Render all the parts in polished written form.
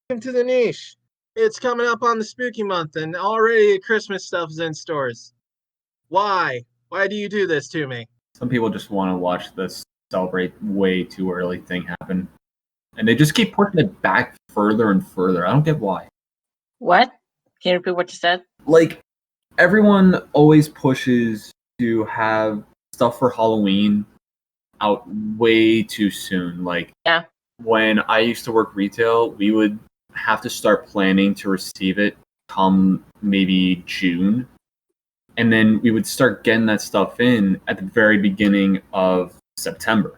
Welcome to the niche. It's coming up on the spooky month, and already Christmas stuff is in stores. Why? Why do you do this to me? Some people just want to watch this celebrate way too early thing happen. And they just keep pushing it back further and further. I don't get why. What? Can you repeat what you said? Like, everyone always pushes to have stuff for Halloween out way too soon. Like, Yeah. When I used to work retail, we would have to start planning to receive it come maybe June. And then we would start getting that stuff in at the very beginning of September.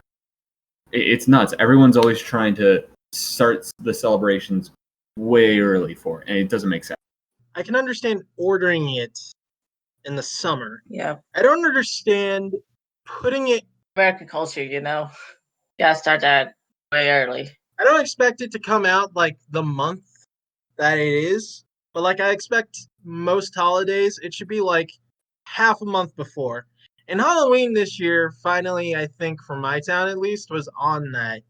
It's nuts. Everyone's always trying to start the celebrations way early for it, and it doesn't make sense. I can understand ordering it in the summer. Yeah. I don't understand putting it. American culture, you know. Gotta start that way early. I don't expect it to come out like the month that it is, but like I expect most holidays, it should be like half a month before. And Halloween this year, finally, I think for my town at least, was on that,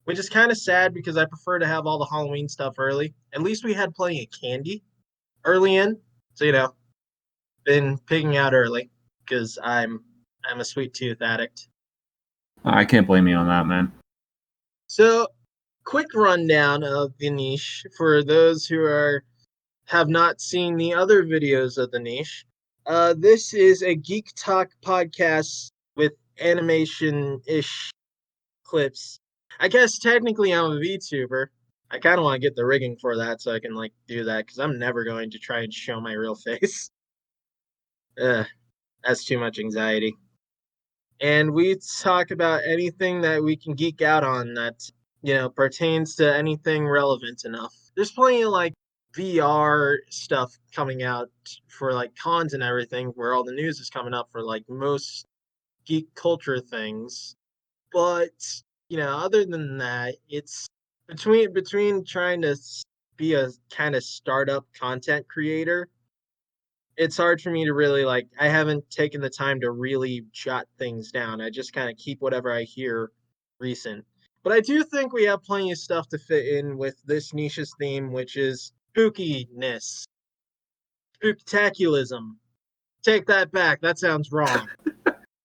which is kind of sad because I prefer to have all the Halloween stuff early. At least we had plenty of candy early in, so been picking out early because I'm a sweet tooth addict. I can't blame you on that, man. So, quick rundown of the niche for those who have not seen the other videos of the niche. This is a Geek Talk podcast with animation-ish clips. I guess technically I'm a VTuber. I kind of want to get the rigging for that so I can do that because I'm never going to try and show my real face. That's too much anxiety. And we talk about anything that we can geek out on that pertains to anything relevant enough. There's plenty of VR stuff coming out for cons and everything where all the news is coming up for most geek culture things. But other than that, it's between trying to be a kind of startup content creator, it's hard for me to really I haven't taken the time to really jot things down. I just kind of keep whatever I hear recent. But I do think we have plenty of stuff to fit in with this niche's theme, which is spookiness. Spooktaculism. Take that back. That sounds wrong.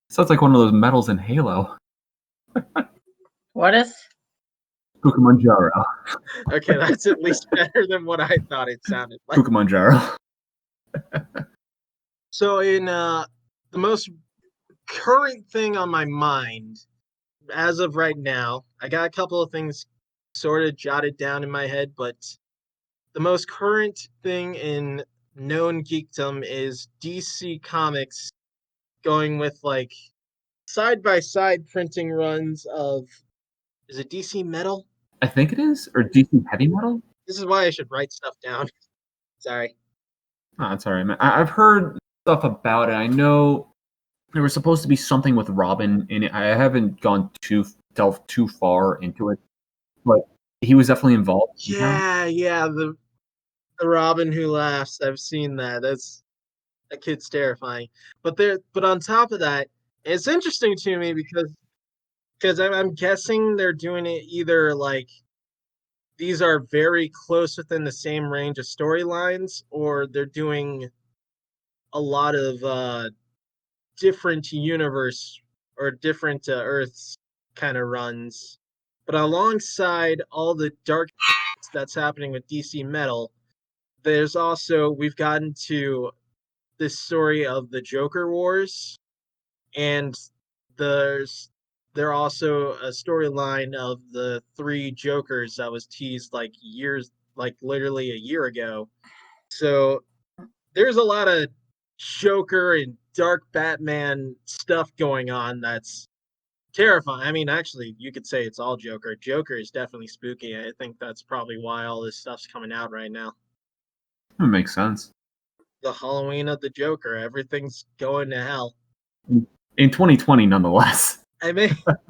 Sounds like one of those medals in Halo. What is? Kukumanjaro. Okay, that's at least better than what I thought it sounded like. Kukumanjaro. So in the most current thing on my mind, as of right now, I got a couple of things sort of jotted down in my head, but the most current thing in known geekdom is DC Comics going with side-by-side printing runs of, is it DC Metal? I think it is, or DC Heavy Metal? This is why I should write stuff down. Sorry. Oh, that's all right, man. I've heard stuff about it. I know there was supposed to be something with Robin in it. I haven't delved too far into it, but he was definitely involved. Yeah, the Robin Who Laughs. I've seen that. That kid's terrifying. But on top of that, it's interesting to me because I'm guessing they're doing it either these are very close within the same range of storylines, or they're doing a lot of different universe or different Earths kind of runs. But alongside all the dark that's happening with DC Metal, we've gotten to this story of the Joker Wars, and there also a storyline of the three Jokers that was teased literally a year ago. So there's a lot of Joker and dark Batman stuff going on that's terrifying. I mean, actually, you could say it's all Joker. Joker is definitely spooky. I think that's probably why all this stuff's coming out right now. That makes sense. The Halloween of the Joker. Everything's going to hell. In 2020, nonetheless. I mean, out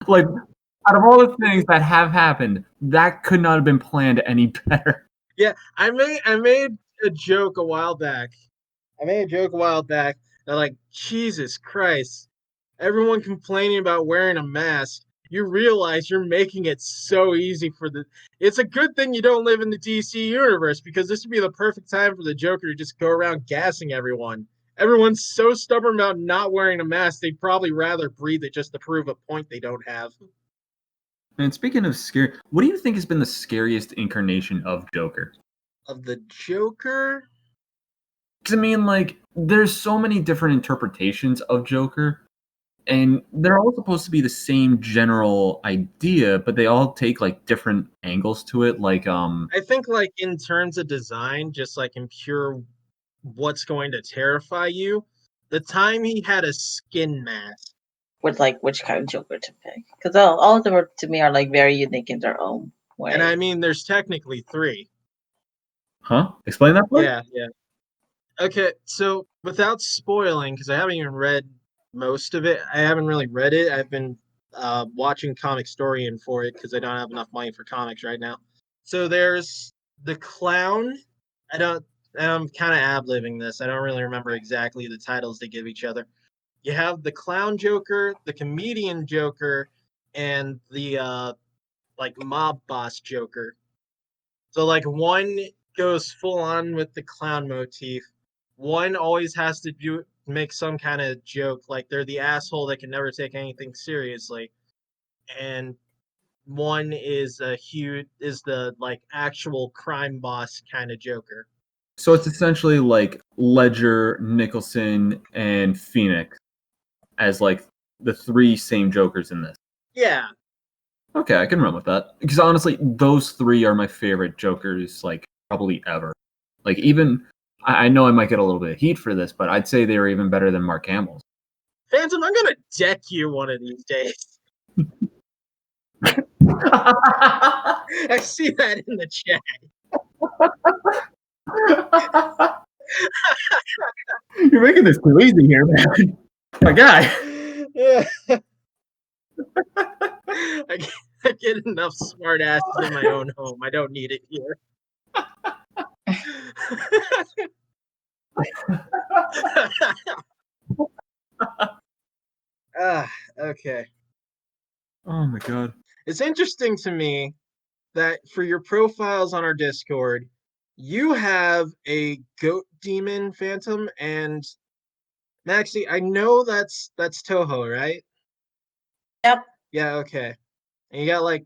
of all the things that have happened, that could not have been planned any better. Yeah, I made a joke a while back. That Jesus Christ, everyone complaining about wearing a mask, you realize you're making it so easy for the. It's a good thing you don't live in the DC universe, because this would be the perfect time for the Joker to just go around gassing everyone. Everyone's so stubborn about not wearing a mask, they'd probably rather breathe it just to prove a point they don't have. And speaking of scary, what do you think has been the scariest incarnation of Joker? Of the Joker? Because, I mean, like, there's so many different interpretations of Joker, and they're all supposed to be the same general idea, but they all take, like, different angles to it. Like, I think, like, in terms of design, just like in pure what's going to terrify you, the time he had a skin mask. With like which kind of Joker to pick, because all of them are, to me, are like very unique in their own way. And I mean, there's technically 3. huh? Explain that part? Yeah. Okay, so without spoiling, because I haven't even read most of it, I haven't really read it. I've been watching Comicstorian for it because I don't have enough money for comics right now. So there's the clown. I'm kind of ad-libbing this. I don't really remember exactly the titles they give each other. You have the clown Joker, the comedian Joker, and the like mob boss Joker. So like one goes full on with the clown motif. One always has to make some kind of joke, like they're the asshole that can never take anything seriously. And one is the like actual crime boss kind of Joker. So it's essentially like Ledger, Nicholson, and Phoenix as like the 3 same Jokers in this. Yeah. Okay, I can run with that. Because honestly, those 3 are my favorite Jokers, like, probably ever. Like, even, I know I might get a little bit of heat for this, but I'd say they were even better than Mark Hamill's. Phantom, I'm gonna deck you one of these days. I see that in the chat. You're making this too easy here, man. My guy. I get enough smart asses in my own home. I don't need it here. Okay. Oh my god. It's interesting to me that for your profiles on our Discord, you have a goat demon Phantom, and Maxy, I know that's Toho, right? Yep. Yeah, okay. And you got like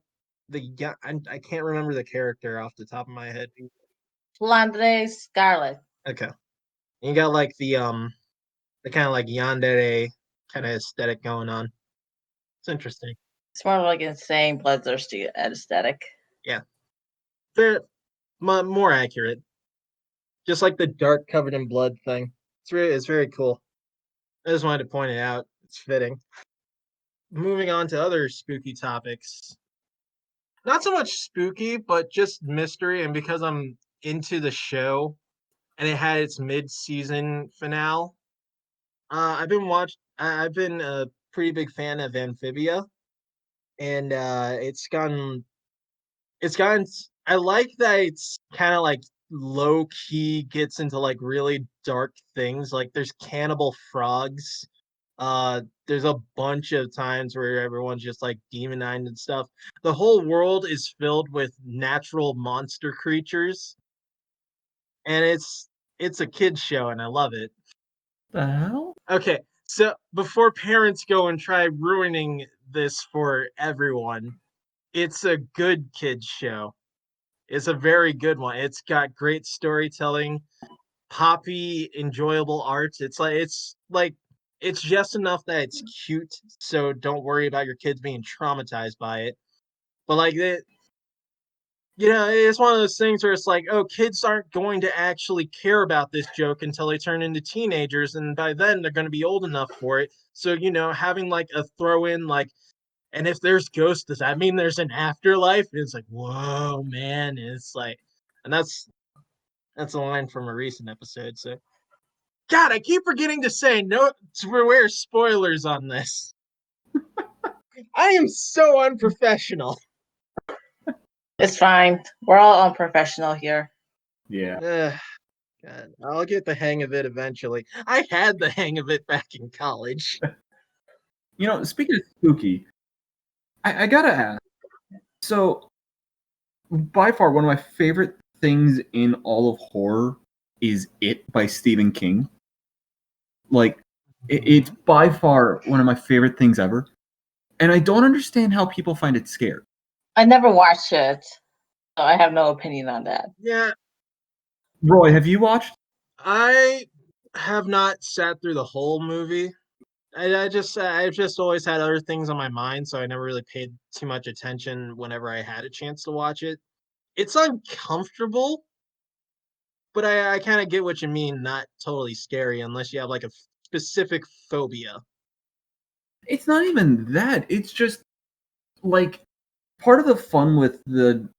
I can't remember the character off the top of my head. Flandre Scarlet. Okay. And you got like the kind of like yandere kind of aesthetic going on. It's interesting. It's more like insane, bloodthirsty aesthetic. Yeah. More accurate. Just like the dark covered in blood thing. It's very cool. I just wanted to point it out. It's fitting. Moving on to other spooky topics. Not so much spooky, but just mystery. And because I'm into the show and it had its mid-season finale, I've been a pretty big fan of Amphibia, and it's gotten. I like that it's kind of like low key gets into like really dark things. Like there's cannibal frogs. There's a bunch of times where everyone's just like demonized and stuff. The whole world is filled with natural monster creatures, and it's a kids show, and I love it. The hell? Okay, so before parents go and try ruining this for everyone, it's a good kids show. It's a very good one. It's got great storytelling, poppy, enjoyable art. It's just enough that it's cute, so don't worry about your kids being traumatized by it. But like it, it's one of those things where it's like, oh, kids aren't going to actually care about this joke until they turn into teenagers, and by then they're going to be old enough for it. So, having like a throw in like, and if there's ghosts, does that mean there's an afterlife? It's like, whoa, man. It's like, and that's a line from a recent episode. So, God, I keep forgetting to say no to beware spoilers on this. I am so unprofessional. It's fine. We're all unprofessional here. Yeah. God, I'll get the hang of it eventually. I had the hang of it back in college. Speaking of spooky, I gotta ask. So, by far, one of my favorite things in all of horror is It by Stephen King. Like, it's by far one of my favorite things ever. And I don't understand how people find it scary. I never watched it, so I have no opinion on that. Yeah, Roy, have you watched? I have not sat through the whole movie. I've just always had other things on my mind, so I never really paid too much attention whenever I had a chance to watch it. It's uncomfortable, but I kind of get what you mean. Not totally scary unless you have like a specific phobia. It's not even that. It's just like part of the fun with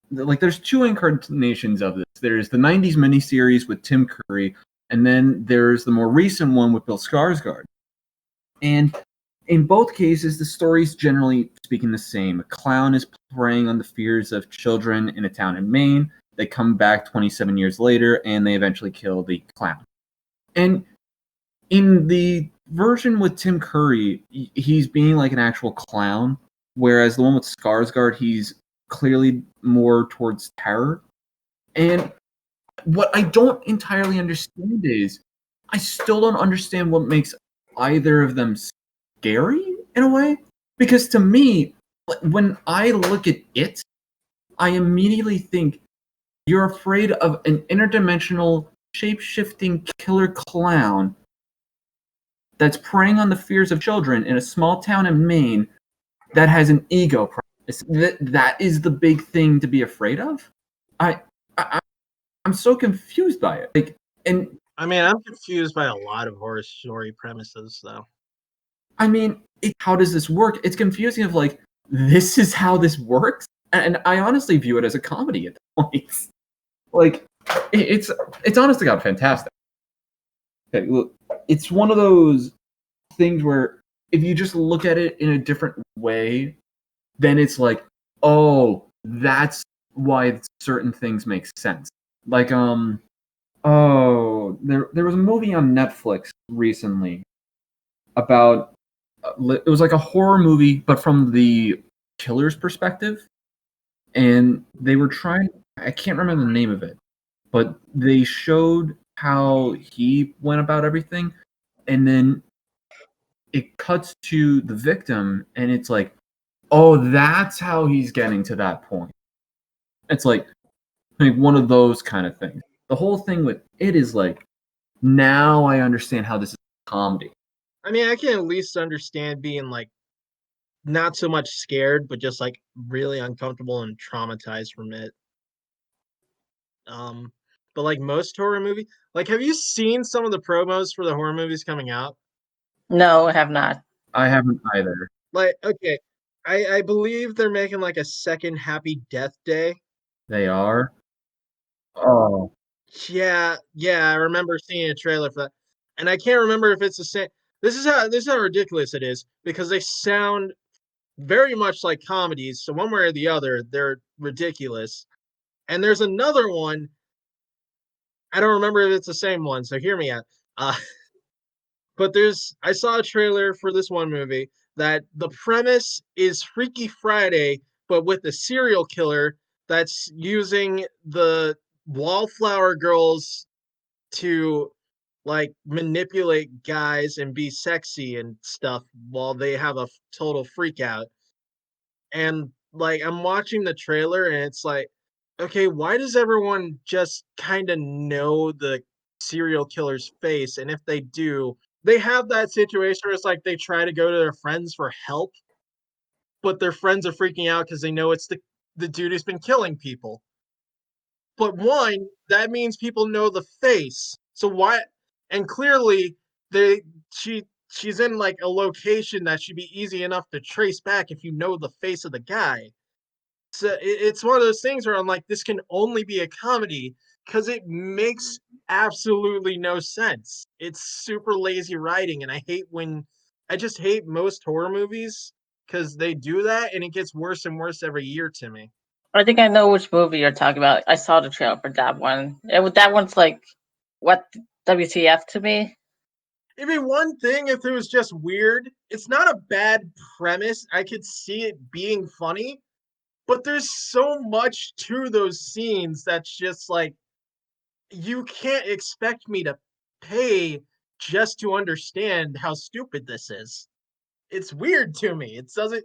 like there's two incarnations of this. There's the 90s miniseries with Tim Curry, and then there's the more recent one with Bill Skarsgård. And in both cases, the story's generally speaking the same. A clown is preying on the fears of children in a town in Maine. They come back 27 years later, and they eventually kill the clown. And in the version with Tim Curry, he's being like an actual clown, whereas the one with Skarsgård, he's clearly more towards terror. And what I don't entirely understand is, I still don't understand what makes either of them scary in a way. Because to me, when I look at it, I immediately think you're afraid of an interdimensional, shape-shifting killer clown that's preying on the fears of children in a small town in Maine that has an ego problem. That is the big thing to be afraid of. I'm so confused by it. Like, and I mean, I'm confused by a lot of horror story premises, though. I mean, how does this work? It's confusing. Of like, this is how this works, and I honestly view it as a comedy at points. Like, it's honest to God fantastic. Okay, look, it's one of those things where if you just look at it in a different way, then it's like, oh, that's why certain things make sense. Like, there was a movie on Netflix recently about it was like a horror movie, but from the killer's perspective, and they were trying. I can't remember the name of it, but they showed how he went about everything, and then it cuts to the victim, and it's like, oh, that's how he's getting to that point. It's like one of those kind of things. The whole thing with it is like, now I understand how this is comedy. I mean, I can at least understand being like not so much scared, but just like really uncomfortable and traumatized from it. Um, but like most horror movie, like have you seen some of the promos for the horror movies coming out? No, I have not. I haven't either. Like, okay, I believe they're making like a second Happy Death Day. They are. Oh, Yeah, yeah, I remember seeing a trailer for that, and I can't remember if it's the same. This is how ridiculous it is because they sound very much like comedies. So one way or the other, they're ridiculous. And there's another one. I don't remember if it's the same one. So hear me out. Uh, but I saw a trailer for this one movie that the premise is Freaky Friday, but with a serial killer that's using the wallflower girls to like manipulate guys and be sexy and stuff while they have a total freak out. And like I'm watching the trailer and it's like, okay, why does everyone just kind of know the serial killer's face? And if they do, they have that situation where it's like they try to go to their friends for help, but their friends are freaking out because they know it's the dude who's been killing people. But one, that means people know the face. So why? And clearly, they she's in like a location that should be easy enough to trace back if you know the face of the guy. So it's one of those things where I'm like, this can only be a comedy because it makes absolutely no sense. It's super lazy writing, and I just hate most horror movies because they do that, and it gets worse and worse every year to me. I think I know which movie you're talking about. I saw the trailer for that one. That one's like, what, WTF to me? it'd be one thing if it was just weird. It's not a bad premise. I could see it being funny, but there's so much to those scenes that's just like you can't expect me to pay just to understand how stupid this is. It's weird to me. It doesn't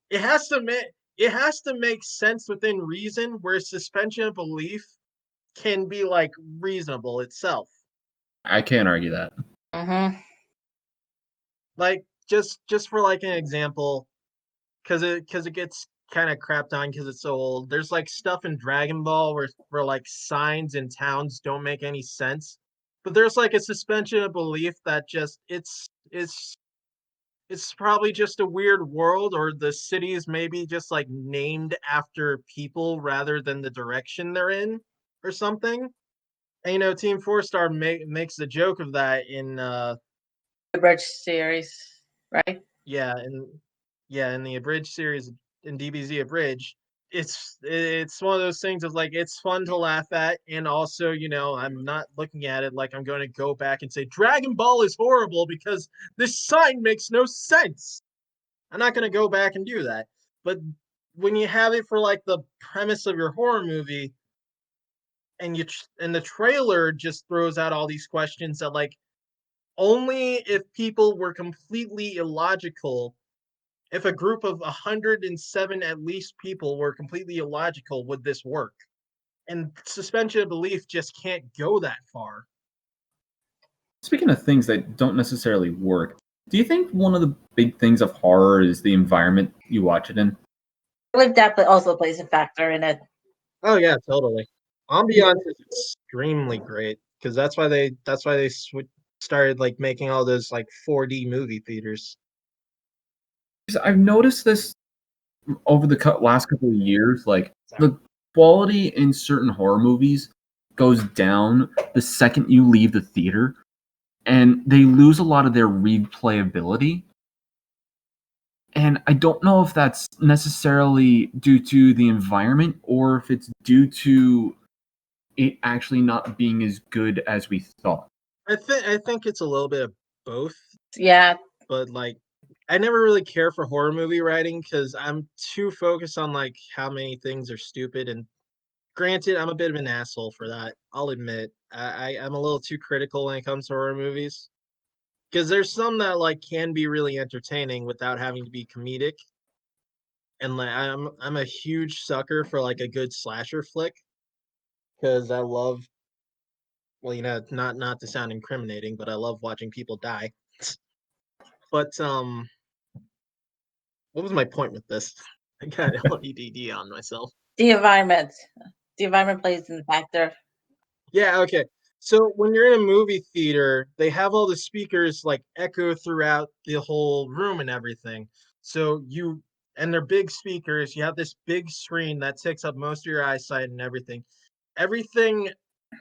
it has to make it has to make sense within reason where suspension of belief can be like reasonable itself. I can't argue that. Mm-hmm. Like just for like an example, because it gets kind of crapped on because it's so old. There's like stuff in Dragon Ball where like signs in towns don't make any sense. But there's like a suspension of belief that just it's probably just a weird world, or the city is maybe just like named after people rather than the direction they're in or something. And Team Four Star makes the joke of that in The Bridge series, right? yeah, in the Abridged series in DBZ Abridged. It's one of those things of like it's fun to laugh at, and also I'm not looking at it like I'm going to go back and say Dragon Ball is horrible because this sign makes no sense. I'm not going to go back and do that. But when you have it for like the premise of your horror movie, and the trailer just throws out all these questions that like only if people were completely illogical, if a group of 107 at least people were completely illogical, would this work? And suspension of belief just can't go that far. Speaking of things that don't necessarily work, do you think one of the big things of horror is the environment you watch it in? I believe that also plays a factor in it. Oh yeah, totally. Ambiance is extremely great because that's why they started like making all those like 4D movie theaters. 'Cause I've noticed this over the last couple of years. Like the quality in certain horror movies goes down the second you leave the theater, and they lose a lot of their replayability. And I don't know if that's necessarily due to the environment or if it's due to it actually not being as good as we thought. I think it's a little bit of both, Yeah, but like I never really care for horror movie writing because I'm too focused on like how many things are stupid. And granted, I'm a bit of an asshole for that. I'll admit I'm a little too critical when it comes to horror movies because there's some that like can be really entertaining without having to be comedic. And like I'm a huge sucker for like a good slasher flick because I love, well, not to sound incriminating, but I love watching people die. But what was my point with this? I got LEDD on myself. the environment. The environment plays a factor. Yeah, okay. So when you're in a movie theater, they have all the speakers like echo throughout the whole room and everything. So and they're big speakers. You have this big screen that takes up most of your eyesight and everything. Everything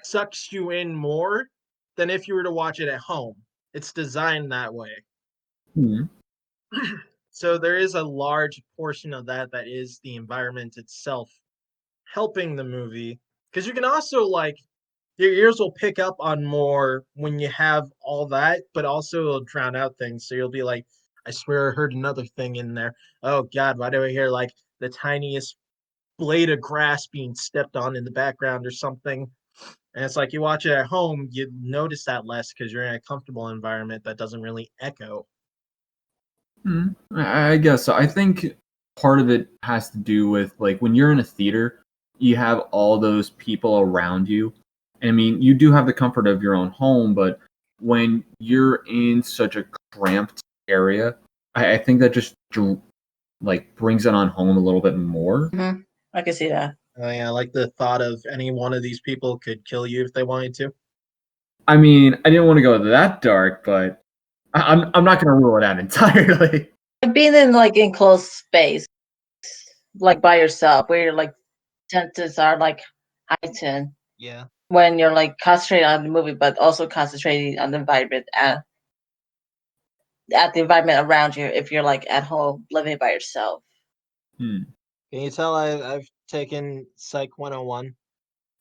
sucks you in more than if you were to watch it at home. It's designed that way. Hmm. So there is a large portion of that is the environment itself helping the movie, because you can also like your ears will pick up on more when you have all that, but also it'll drown out things. So you'll be like, I swear I heard another thing in there. Oh God, why do I hear like the tiniest blade of grass being stepped on in the background or something? And it's like you watch it at home, you notice that less because you're in a comfortable environment that doesn't really echo. I guess so. I think part of it has to do with like when you're in a theater, you have all those people around you. And I mean, you do have the comfort of your own home, but when you're in such a cramped area, I think that just like brings it on home a little bit more. Mm-hmm. I can see that. Oh yeah, I like the thought of any one of these people could kill you if they wanted to. I mean, I didn't want to go that dark, but I'm not going to rule it out entirely. Being in like enclosed space, like by yourself, where your like senses are like heightened Yeah. when you're like concentrating on the movie, but also concentrating on the environment at the environment around you. If you're like at home living by yourself, Can you tell I've taken Psych 101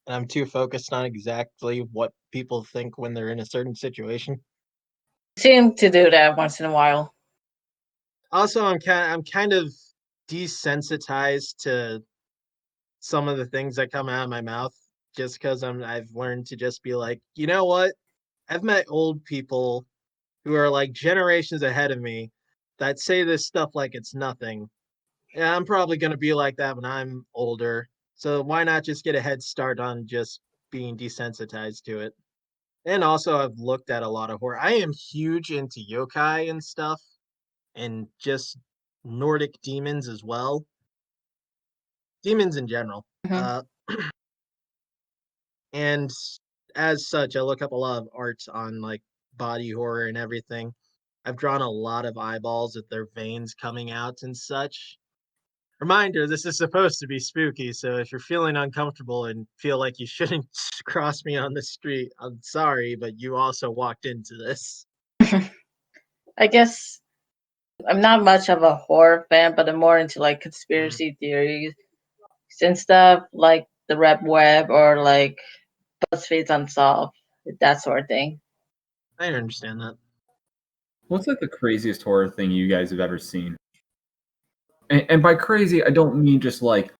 and I'm too focused on exactly what people think when they're in a certain situation? Seem to do that once in a while. Also, I'm kind of desensitized to some of the things that come out of my mouth just because I've learned to just be like, you know what? I've met old people who are like generations ahead of me that say this stuff like it's nothing. Yeah, I'm probably gonna be like that when I'm older. So why not just get a head start on just being desensitized to it? And also, I've looked at a lot of horror. I am huge into yokai and stuff, and just Nordic demons as well. Demons in general. Mhm. And as such, I look up a lot of art on like body horror and everything. I've drawn a lot of eyeballs with their veins coming out and such. Reminder, this is supposed to be spooky, so if you're feeling uncomfortable and feel like you shouldn't cross me on the street, I'm sorry, but you also walked into this. I guess I'm not much of a horror fan, but I'm more into like Mm, conspiracy theories and stuff, like the Red Web or like BuzzFeed's Unsolved, that sort of thing. I understand that. What's like the craziest horror thing you guys have ever seen? And by crazy, I don't mean just like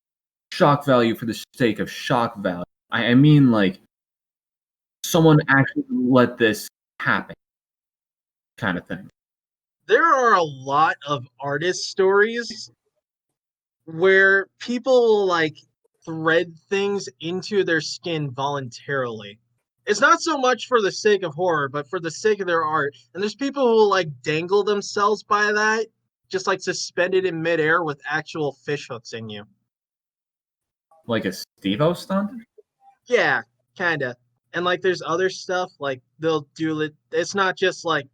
shock value for the sake of shock value. I mean like someone actually let this happen, kind of thing. There are a lot of artist stories where people will like thread things into their skin voluntarily. It's not so much for the sake of horror, but for the sake of their art. And there's people who will like dangle themselves by that, just like suspended in midair with actual fish hooks in you. Like a Steve-O stunt? Yeah, kinda. And like there's other stuff like they'll do it. It's not just like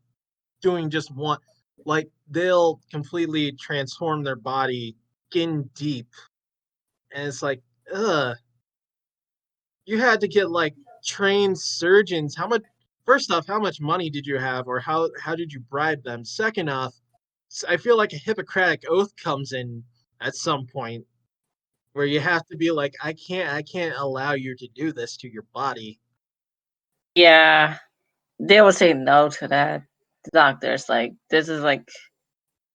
doing just one. Like they'll completely transform their body skin deep, and it's like, ugh. You had to get like trained surgeons. How much? First off, how much money did you have, or how did you bribe them? Second off, I feel like a Hippocratic oath comes in at some point where you have to be like, I can't allow you to do this to your body. Yeah, they will say no to that. The doctor's like, this is like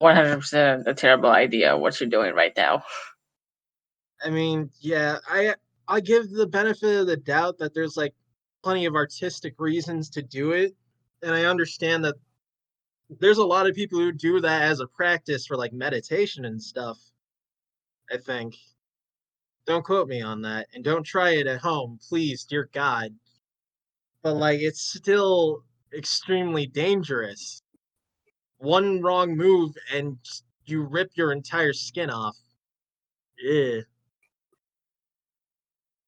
100% a terrible idea, what you're doing right now. I mean, yeah, I give the benefit of the doubt that there's like plenty of artistic reasons to do it, and I understand that there's a lot of people who do that as a practice for like meditation and stuff. I think. Don't quote me on that, and don't try it at home, please, dear God. But like, it's still extremely dangerous. One wrong move and you rip your entire skin off. Yeah.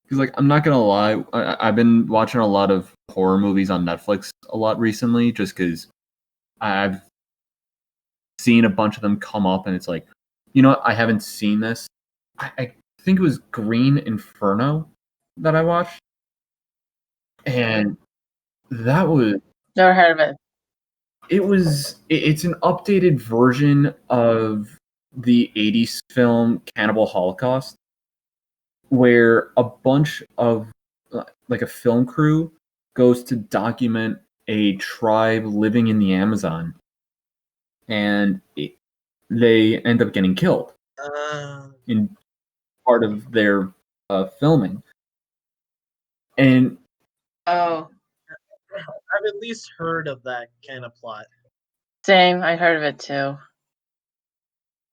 Because like I'm not gonna lie, I've been watching a lot of horror movies on Netflix a lot recently, just because I've seen a bunch of them come up, and it's like, you know what? I haven't seen this. I think it was Green Inferno that I watched, and that was Never heard of it. it's an updated version of the 80s film Cannibal Holocaust, where a bunch of like a film crew goes to document a tribe living in the Amazon, and they end up getting killed Uh, in part of their filming. And Oh, I've at least heard of that kind of plot. same. I heard of it too.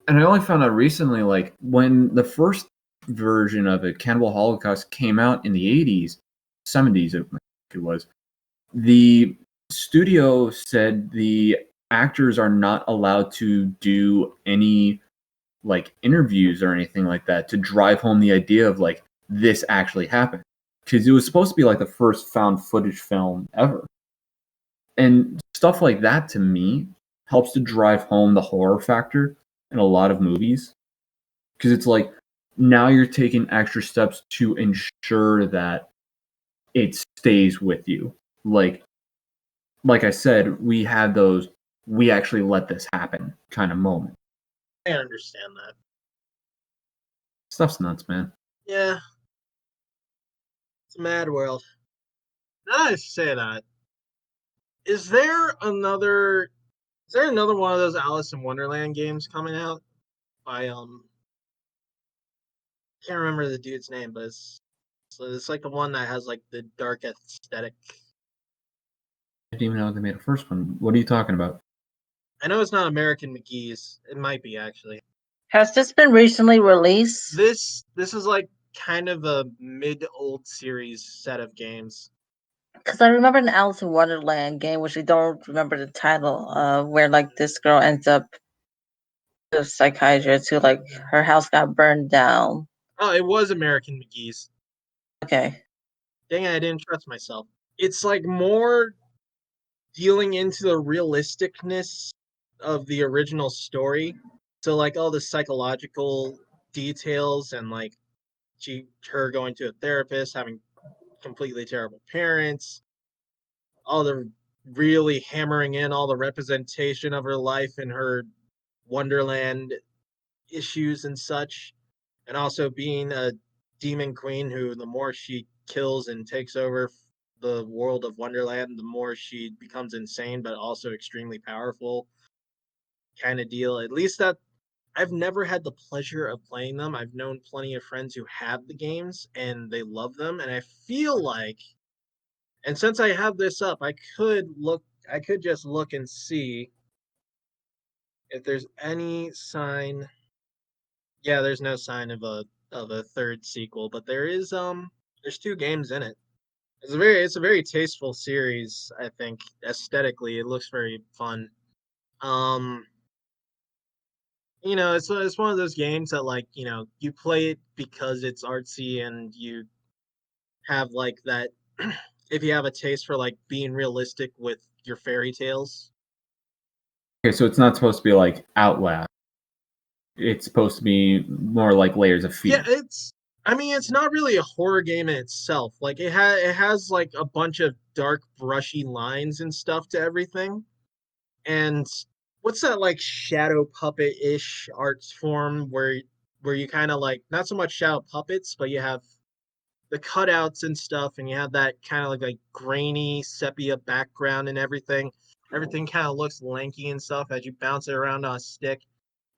I only found out recently, like when the first version of it, Cannibal Holocaust, came out in the 80s, 70s, it was. The studio said the actors are not allowed to do any like interviews or anything like that to drive home the idea of like this actually happened, because it was supposed to be like the first found footage film ever, and stuff like that to me helps to drive home the horror factor in a lot of movies, because it's like now you're taking extra steps to ensure that it stays with you. Like I said, we had those we actually let this happen kind of moment. I understand that. Stuff's nuts, man. Yeah, it's a mad world. Now that I say that, Is there another one of those Alice in Wonderland games coming out by can't remember the dude's name, but it's like the one that has like the dark aesthetic. I didn't even know they made a first one. What are you talking about? I know it's not American McGee's. It might be actually. Has this been recently released? This is like kind of a mid-old series set of games. Because I remember an Alice in Wonderland game, which I don't remember the title of, where like this girl ends up a psychiatrist who like her house got burned down. Oh, it was American McGee's. Okay. Dang it, I didn't trust myself. It's like more dealing into the realisticness of the original story. So like all the psychological details and like her going to a therapist, having completely terrible parents, all the really hammering in all the representation of her life in her Wonderland issues and such, and also being a demon queen who the more she kills and takes over the world of Wonderland, the more she becomes insane but also extremely powerful kind of deal. At least that I've never had the pleasure of playing them. I've known plenty of friends who have the games and they love them, and I feel like, and since I have this up, I could just look and see if there's any sign. Yeah, there's no sign of a third sequel, but there's two games in it. It's a very tasteful series, I think. Aesthetically, it looks very fun. Um it's one of those games that like, you play it because it's artsy and you have like that if you have a taste for like being realistic with your fairy tales. Okay, so it's not supposed to be like Outlast. It's supposed to be more like Layers of Fear. Yeah, it's not really a horror game in itself. Like it has like a bunch of dark brushy lines and stuff to everything. And what's that like shadow puppet-ish art form where you kind of like not so much shadow puppets, but you have the cutouts and stuff, and you have that kind of like grainy sepia background and everything. Everything kind of looks lanky and stuff as you bounce it around on a stick.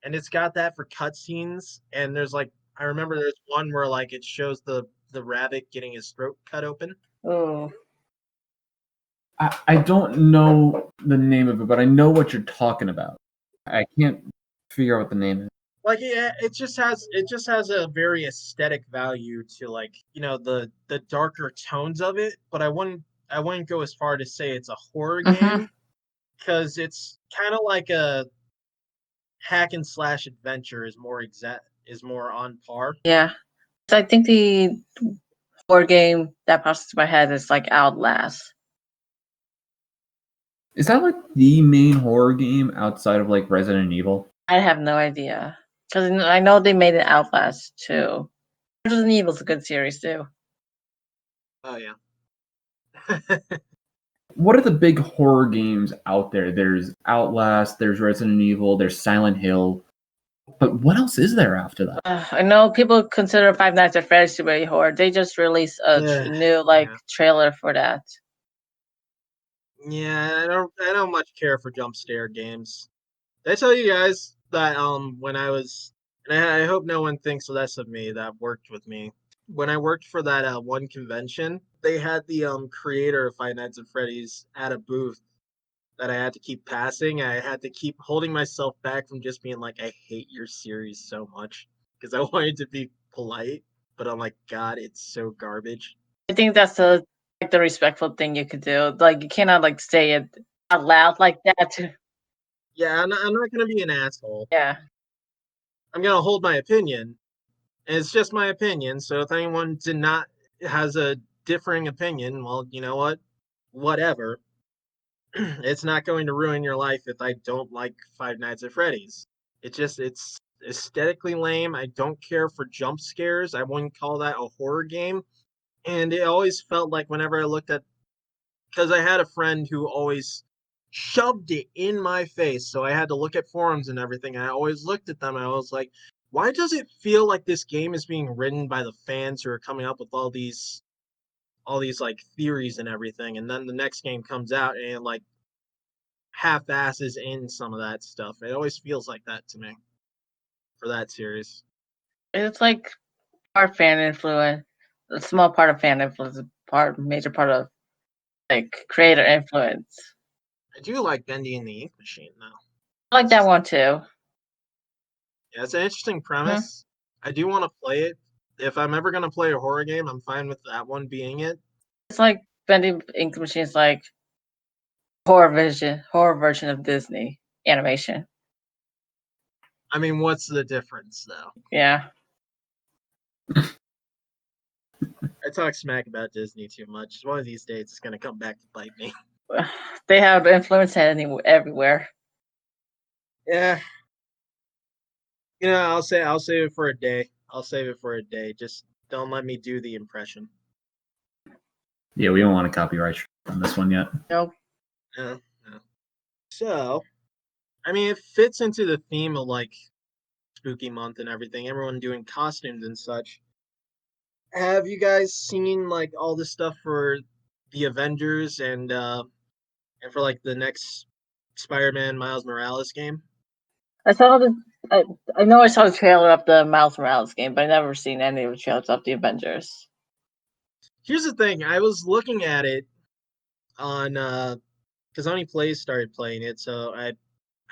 And it's got that for cutscenes. And there's like I remember there's one where like it shows the rabbit getting his throat cut open. Oh. I don't know the name of it, but I know what you're talking about. I can't figure out what the name is. Like yeah, it just has a very aesthetic value to like the darker tones of it. But I wouldn't go as far to say it's a horror Mm-hmm. game because it's kind of like a hack and slash adventure is more on par. Yeah. So I think the board game that pops into my head is like Outlast. Is that like the main horror game outside of like Resident Evil? I have no idea. Because I know they made an Outlast too. Resident Evil's a good series too. Oh yeah. What are the big horror games out there? There's Outlast, there's Resident Evil, there's Silent Hill. But what else is there after that? I know people consider Five Nights at Freddy's to be horror. They just released a Yeah, new yeah. trailer for that. Yeah, I don't much care for jump scare games. Did I tell you guys that when I was and I hope no one thinks less of me that worked with me. When I worked for that one convention, they had the creator of Five Nights at Freddy's at a booth that I had to keep passing. I had to keep holding myself back from just being like, I hate your series so much because I wanted to be polite, but I'm like, God, it's so garbage. I think that's the respectful thing you could do. Like you cannot say it out loud like that. Yeah, I'm not gonna be an asshole. Yeah. I'm gonna hold my opinion, and it's just my opinion. So if anyone did not has a differing opinion, well, you know what? Whatever. It's not going to ruin your life if I don't like Five Nights at Freddy's. It's aesthetically lame. I don't care for jump scares. I wouldn't call that a horror game. And it always felt like whenever I looked at because I had a friend who always shoved it in my face, so I had to look at forums and everything, and I always looked at them and I was like, why does it feel like this game is being written by the fans who are coming up with all these like theories and everything, and then the next game comes out and like half-asses in some of that stuff. It always feels like that to me for that series. It's like part fan influence, a small part of fan influence, major part of like creator influence. I do like Bendy and the Ink Machine though. I like that one too. Yeah, it's an interesting premise. I do want to play it. If I'm ever gonna play a horror game, I'm fine with that one being it. It's like Bendy Ink Machine's like horror version of Disney animation. I mean, what's the difference though? Yeah. I talk smack about Disney too much. One of these days, it's gonna come back to bite me. They have influence everywhere. Yeah. You know, I'll save it for a day. I'll save it for a day. Just don't let me do the impression. Yeah, we don't want a copyright on this one yet. Nope. No. So, I mean, it fits into the theme of like spooky month and everything. Everyone doing costumes and such. Have you guys seen like all this stuff for the Avengers and for like the next Spider-Man Miles Morales game? I saw the. I know I saw the trailer of the Miles Morales game, but I never seen any of the trailers of the Avengers. Here's the thing. I was looking at it on because Only Plays started playing it, so I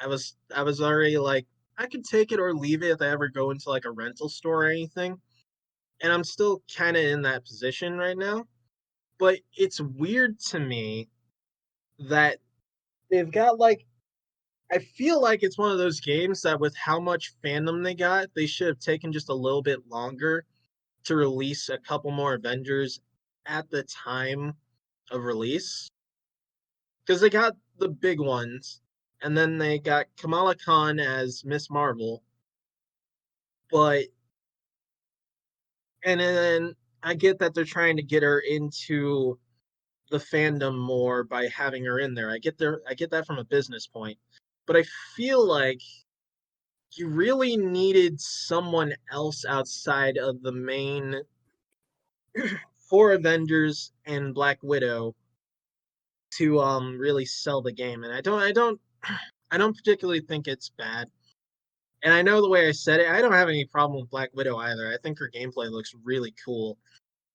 was already like I could take it or leave it if I ever go into like a rental store or anything. And I'm still kind of in that position right now. But it's weird to me that they've got like I feel like it's one of those games that with how much fandom they got, they should have taken just a little bit longer to release a couple more Avengers at the time of release. Because they got the big ones, and then they got Kamala Khan as Miss Marvel. But and then I get that they're trying to get her into the fandom more by having her in there. I get that from a business point. But I feel like you really needed someone else outside of the main four Avengers and Black Widow to really sell the game. And I don't particularly think it's bad. And I know the way I said it, I don't have any problem with Black Widow either. I think her gameplay looks really cool.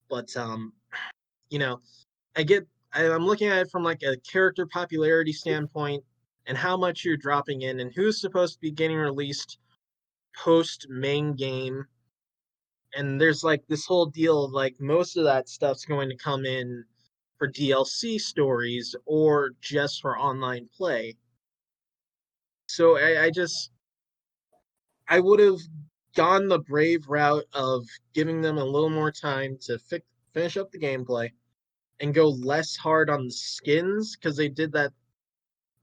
But you know, I'm looking at it from like a character popularity standpoint and how much you're dropping in and who's supposed to be getting released post main game. And there's like this whole deal of like most of that stuff's going to come in for DLC stories or just for online play. So I would have gone the brave route of giving them a little more time to finish up the gameplay and go less hard on the skins because they did that.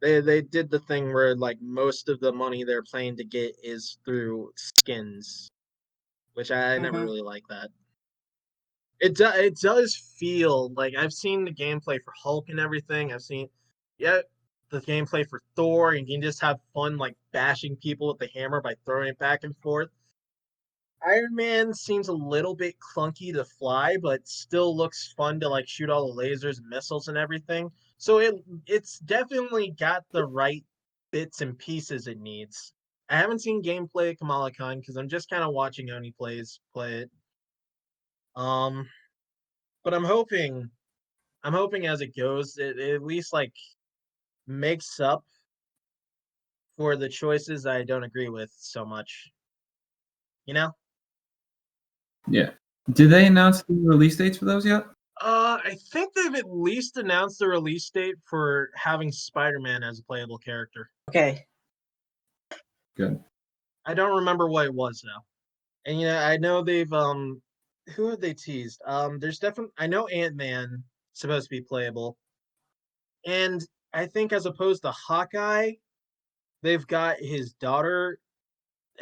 They did the thing where like most of the money they're planning to get is through skins, which I never really like that. It does feel like I've seen the gameplay for Hulk and everything. I've seen the gameplay for Thor, and you can just have fun like bashing people with the hammer by throwing it back and forth. Iron Man seems a little bit clunky to fly, but still looks fun to like shoot all the lasers and missiles and everything. So it's definitely got the right bits and pieces it needs. I haven't seen gameplay of Kamala Khan because I'm just kind of watching Oni plays play it. But I'm hoping as it goes, it at least like makes up for the choices I don't agree with so much. You know? Yeah. Did they announce the release dates for those yet? I think they've at least announced the release date for having Spider-Man as a playable character. Okay. Good. I don't remember what it was though. And I know they've who have they teased? There's definitely I know Ant-Man supposed to be playable. And I think as opposed to Hawkeye, they've got his daughter,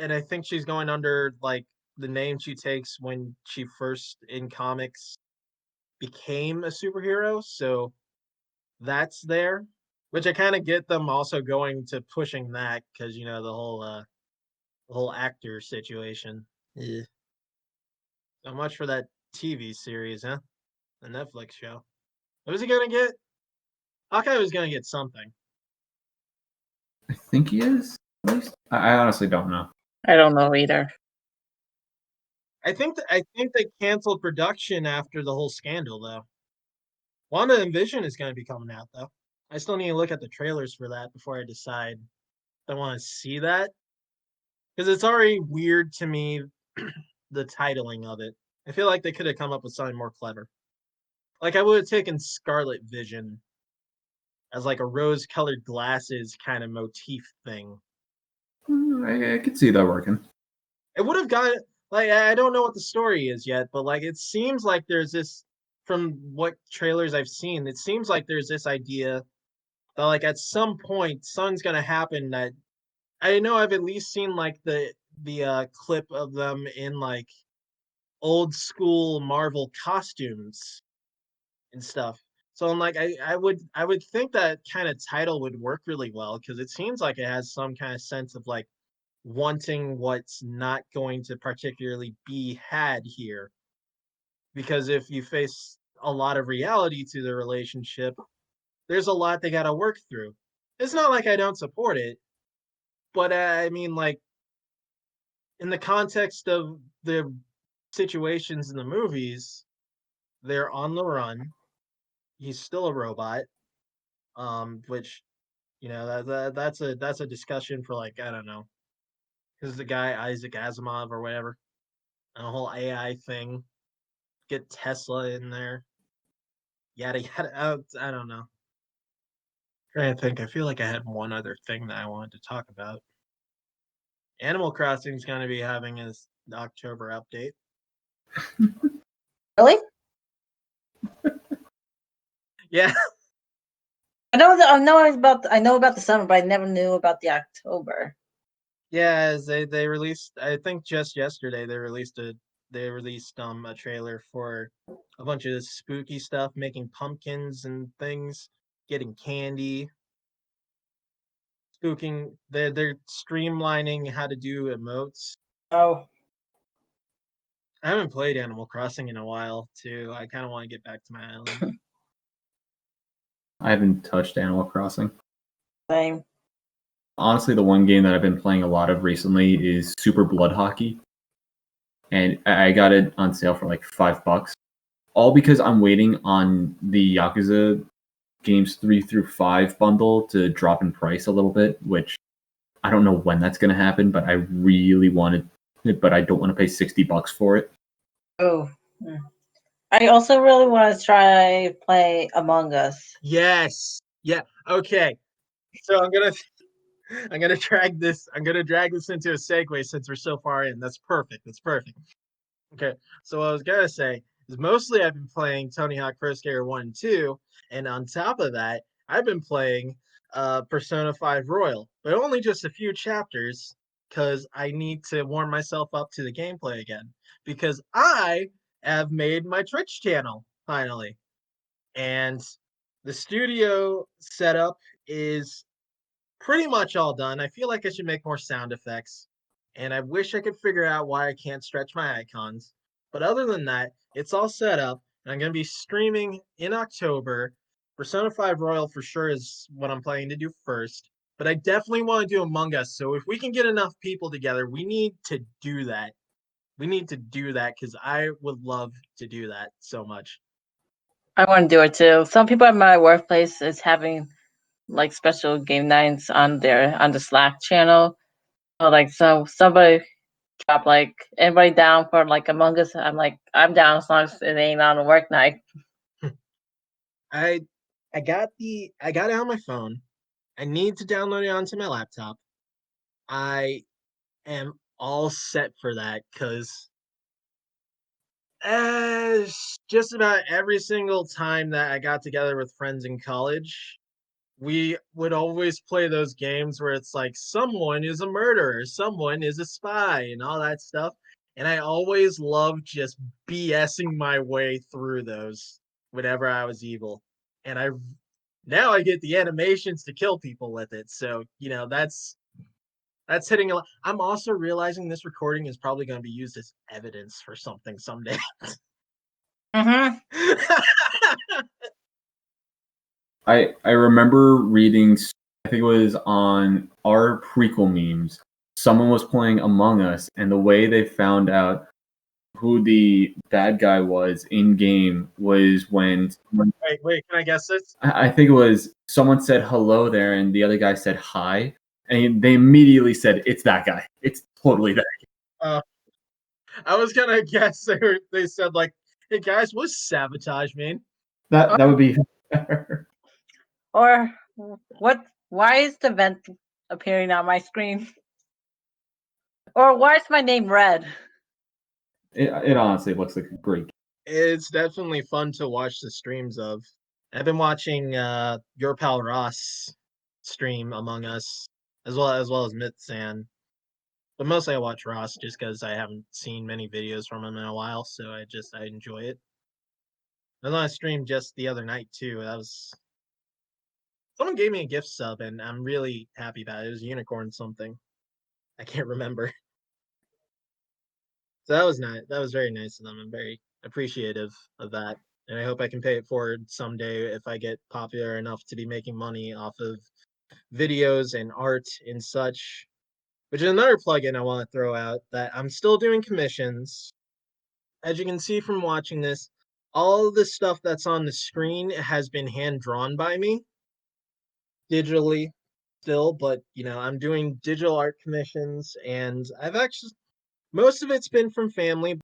and I think she's going under like the name she takes when she first in comics became a superhero. So that's there, which I kind of get them also going to pushing that because the whole actor situation. Yeah. So much for that TV series, huh? The Netflix show. What was he gonna get? Hawkeye was gonna get something. I think he is. At least I honestly don't know. I don't know either. I think they canceled production after the whole scandal, though. Wanda and Vision is going to be coming out, though. I still need to look at the trailers for that before I decide if I want to see that. Because it's already weird to me, the titling of it. I feel like they could have come up with something more clever. Like, I would have taken Scarlet Vision as like a rose-colored glasses kind of motif thing. I could see that working. It would have got like I don't know what the story is yet, but like it seems like there's this from what trailers I've seen, it seems like there's this idea that like at some point something's gonna happen that I know I've at least seen like the clip of them in like old school Marvel costumes and stuff. So I'm like I would think that kind of title would work really well because it seems like it has some kind of sense of like wanting what's not going to particularly be had here. Because if you face a lot of reality to the relationship, there's a lot they got to work through. It's not like I don't support it, but I mean, like, in the context of the situations in the movies, they're on the run. He's still a robot, which that's a discussion for like I don't know, because the guy Isaac Asimov or whatever, and the whole AI thing. Get Tesla in there. Yada yada. I don't know. Trying to think. I feel like I had one other thing that I wanted to talk about. Animal Crossing is going to be having his October update. Really? Yeah. I know about the summer, but I never knew about the October. Yeah, as they released, I think just yesterday they released a trailer for a bunch of spooky stuff, making pumpkins and things, getting candy, spooking. They're streamlining how to do emotes. Oh. I haven't played Animal Crossing in a while too. I kind of want to get back to my island. I haven't touched Animal Crossing. Same. Honestly, the one game that I've been playing a lot of recently is Super Blood Hockey. And I got it on sale for like $5. All because I'm waiting on the Yakuza games 3 through 5 bundle to drop in price a little bit, which I don't know when that's going to happen, but I really wanted it, but I don't want to pay $60 for it. Oh. I also really want to try play Among Us. Yes. Yeah. Okay. So I'm gonna drag this into a segue since we're so far in. That's perfect. That's perfect. Okay. So what I was gonna say is mostly I've been playing Tony Hawk Pro Skater 1 and 2, and on top of that, I've been playing Persona 5 Royal, but only just a few chapters because I need to warm myself up to the gameplay again. Because I have made my Twitch channel finally. And the studio setup is pretty much all done. I feel like I should make more sound effects. And I wish I could figure out why I can't stretch my icons. But other than that, it's all set up. And I'm going to be streaming in October. Persona 5 Royal for sure is what I'm planning to do first. But I definitely want to do Among Us. So if we can get enough people together, we need to do that. We need to do that because I would love to do that so much. I want to do it too. Some people at my workplace is having like special game nights on the Slack channel. So like somebody drop like anybody down for like Among Us. I'm like I'm down as long as it ain't on a work night. I got it on my phone. I need to download it onto my laptop. I am all set for that because just about every single time that I got together with friends in college, we would always play those games where it's like someone is a murderer, someone is a spy, and all that stuff. And I always loved just BSing my way through those whenever I was evil. And now I get the animations to kill people with it. So, that's hitting a lot. I'm also realizing this recording is probably going to be used as evidence for something someday. Mm-hmm. I remember reading I think it was on our prequel memes. Someone was playing Among Us, and the way they found out who the bad guy was in game was when Wait, can I guess this? I think it was someone said hello there, and the other guy said hi, and they immediately said it's that guy. It's totally that guy. I was gonna guess they said like, "Hey guys, what's sabotage mean?" That would be better. Or what? Why is the vent appearing on my screen? Or why is my name red? It honestly looks like a great. It's definitely fun to watch the streams of. I've been watching your pal Ross stream Among Us as well as Mitsan. But mostly I watch Ross just because I haven't seen many videos from him in a while, so I enjoy it. I was on a stream just the other night too. Someone gave me a gift sub and I'm really happy about it. It was unicorn something. I can't remember. So that was nice. That was very nice of them. I'm very appreciative of that. And I hope I can pay it forward someday if I get popular enough to be making money off of videos and art and such. Which is another plugin I want to throw out that I'm still doing commissions. As you can see from watching this, all the stuff that's on the screen has been hand drawn by me digitally still, but I'm doing digital art commissions and I've actually most of it's been from family.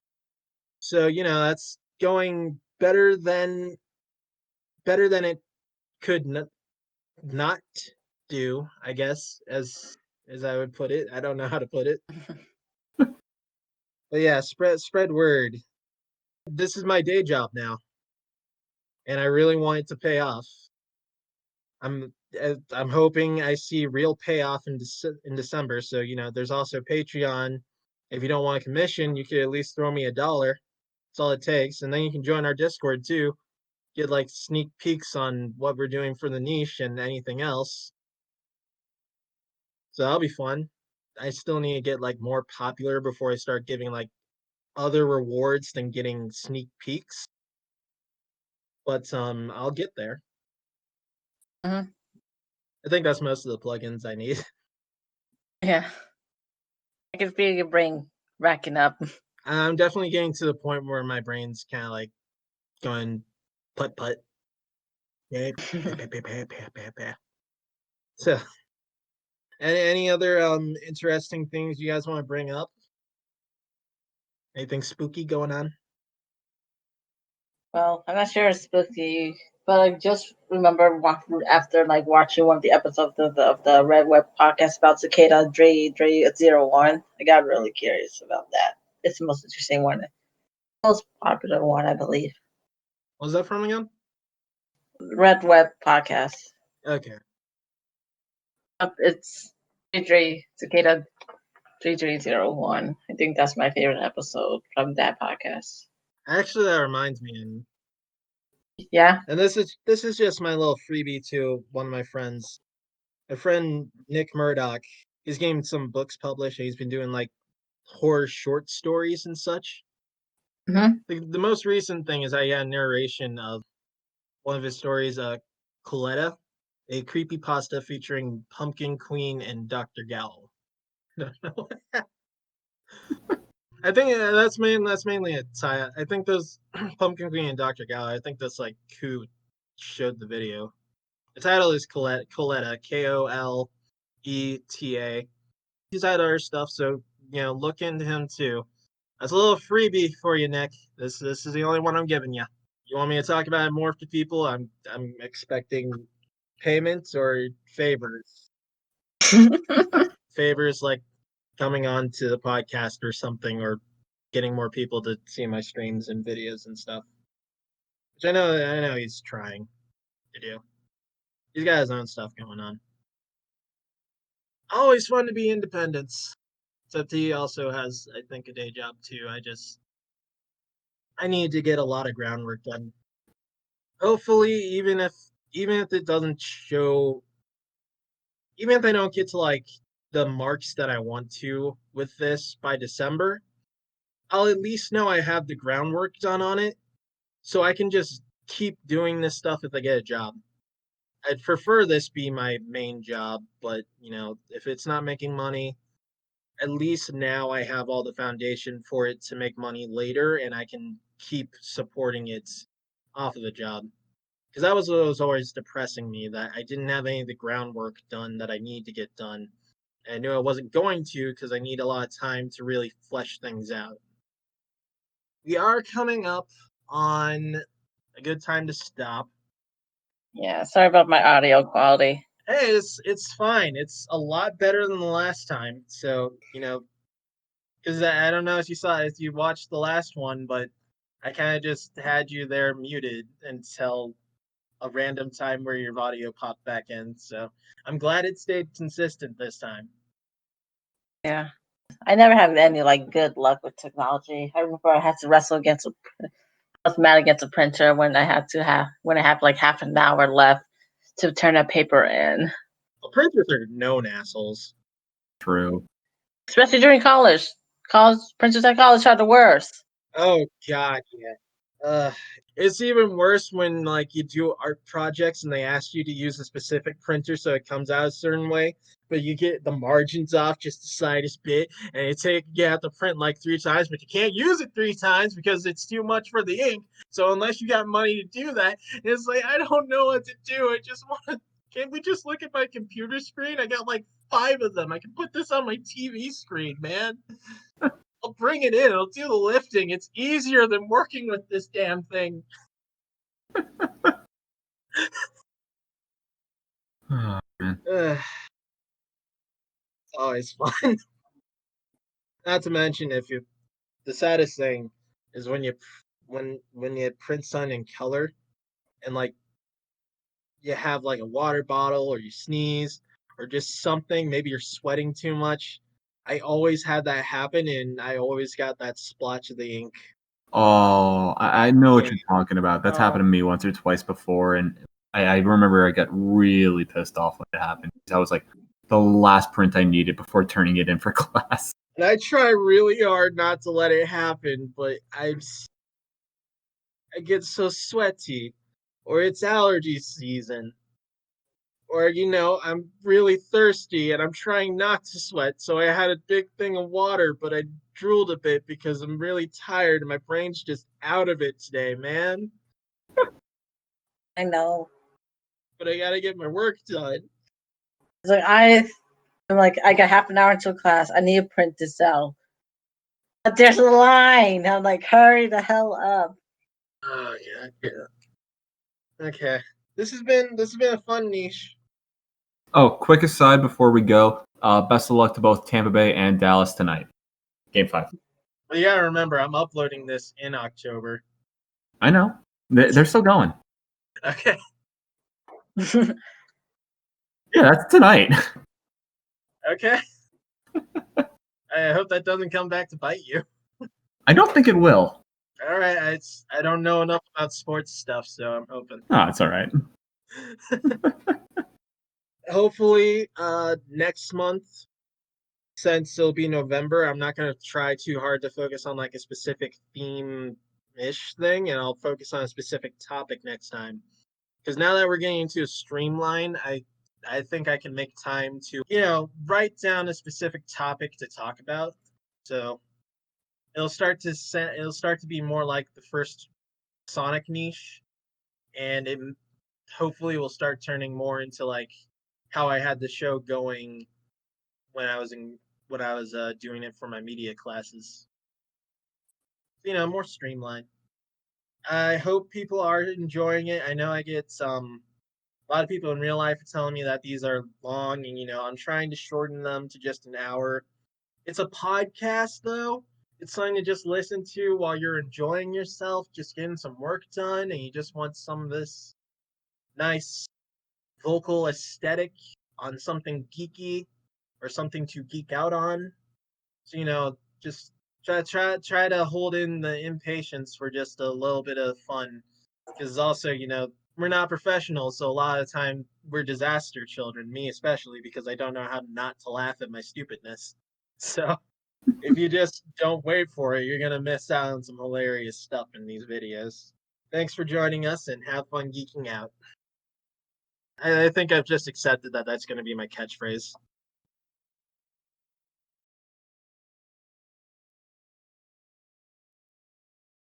So, that's going better than it could not do, I guess, as I would put it. I don't know how to put it. But yeah, spread word. This is my day job now, and I really want it to pay off. I'm hoping I see real payoff in December. So there's also Patreon. If you don't want a commission, you could at least throw me $1. That's all it takes, and then you can join our Discord too. Get like sneak peeks on what we're doing for the niche and anything else. So that'll be fun. I still need to get like more popular before I start giving like other rewards than getting sneak peeks. But I'll get there. Mm-hmm. I think that's most of the plugins I need. Yeah. I can feel your brain racking up. I'm definitely getting to the point where my brain's kind of like going putt putt. So, any other interesting things you guys want to bring up? Anything spooky going on? Well, I'm not sure it's spooky, but I just remember after watching one of the episodes of the Red Web podcast about Cicada Dre 01. I got really curious about that. It's the most interesting one, the most popular one, I believe. What was that from again? Red Web podcast. Okay. It's Cicada 3301. I think that's my favorite episode from that podcast. Actually, that reminds me, Yeah. and this is just my little freebie to one of my friends. My friend Nick Murdoch, he's getting some books published. And he's been doing like horror short stories and such. Mm-hmm. The most recent thing is I got a narration of one of his stories, Coletta, a creepypasta featuring Pumpkin Queen and Dr. Gowl. I think that's mainly a tie. I think those Pumpkin Queen and Dr. Gowl. I think that's like who showed the video. The title is Coletta, Koleta. He's had other stuff, so look into him too. That's a little freebie for you, Nick. This is the only one I'm giving you. You want me to talk about it more to people? I'm expecting payments or favors. Favors like coming on to the podcast or something, or getting more people to see my streams and videos and stuff. Which I know he's trying to do. He's got his own stuff going on. Always fun to be independent. Except he also has, I think, a day job too. I need to get a lot of groundwork done. Hopefully, even if it doesn't show, even if I don't get to like the marks that I want to with this by December, I'll at least know I have the groundwork done on it, so I can just keep doing this stuff if I get a job. I'd prefer this be my main job, but if it's not making money, at least now I have all the foundation for it to make money later, and I can keep supporting it off of the job. Because that was what was always depressing me, that I didn't have any of the groundwork done that I need to get done. And I knew I wasn't going to because I need a lot of time to really flesh things out. We are coming up on a good time to stop. Yeah, sorry about my audio quality. Hey, it's fine. It's a lot better than the last time. So, because I don't know if you watched the last one, but I kind of just had you there muted until a random time where your audio popped back in. So I'm glad it stayed consistent this time. Yeah, I never have any good luck with technology. I remember I had to wrestle against mad against a printer when I had half an hour left to turn a paper in. Well, printers are known assholes. True. Especially during college. Printers at college are the worst. Oh god, yeah. It's even worse when you do art projects and they ask you to use a specific printer so it comes out a certain way, but you get the margins off just the slightest bit, and you have to print 3 times, but you can't use it 3 times because it's too much for the ink. So unless you got money to do that, it's I don't know what to do. I just want to. Can't we just look at my computer screen? I got 5 of them. I can put this on my TV screen, man. I'll bring it in. I'll do the lifting. It's easier than working with this damn thing. Oh, man. It's always fun. Not to mention, the saddest thing is when you print something in color and you have a water bottle or you sneeze or just something. Maybe you're sweating too much. I always had that happen, and I always got that splotch of the ink. Oh, I know what Yeah. you're talking about. That's happened to me once or twice before, and I remember I got really pissed off when it happened. I was like, the last print I needed before turning it in for class. And I try really hard not to let it happen, but I get so sweaty, or it's allergy season, or I'm really thirsty and I'm trying not to sweat, so I had a big thing of water, but I drooled a bit because I'm really tired and my brain's just out of it today, man. I know. But I gotta get my work done. It's I got half an hour until class. I need to print this out. But there's a line. I'm hurry the hell up. Oh yeah. Okay. This has been a fun niche. Oh, quick aside before we go. Best of luck to both Tampa Bay and Dallas tonight. Game 5. But you gotta remember, I'm uploading this in October. I know. They're still going. Okay. Yeah, that's tonight. Okay. I hope that doesn't come back to bite you. I don't think it will. All right, I don't know enough about sports stuff, so I'm hoping. Oh, it's all right. Hopefully, next month, since it'll be November, I'm not gonna try too hard to focus on a specific theme-ish thing, and I'll focus on a specific topic next time. Because now that we're getting into a streamline, I think I can make time to write down a specific topic to talk about. So it'll start to be more like the first Sonic niche, and it hopefully will start turning more into how I had the show going when I was doing it for my media classes. More streamlined. I hope people are enjoying it. I know I get a lot of people in real life are telling me that these are long, and I'm trying to shorten them to just an hour. It's a podcast though. It's something to just listen to while you're enjoying yourself, just getting some work done, and you just want some of this nice vocal aesthetic on something geeky or something to geek out on. So just try to hold in the impatience for just a little bit of fun, because also we're not professionals, so a lot of the time we're disaster children. Me especially, because I don't know how not to laugh at my stupidness. So if you just don't wait for it, you're gonna miss out on some hilarious stuff in these videos. Thanks for joining us, and have fun geeking out. I think I've just accepted that that's going to be my catchphrase.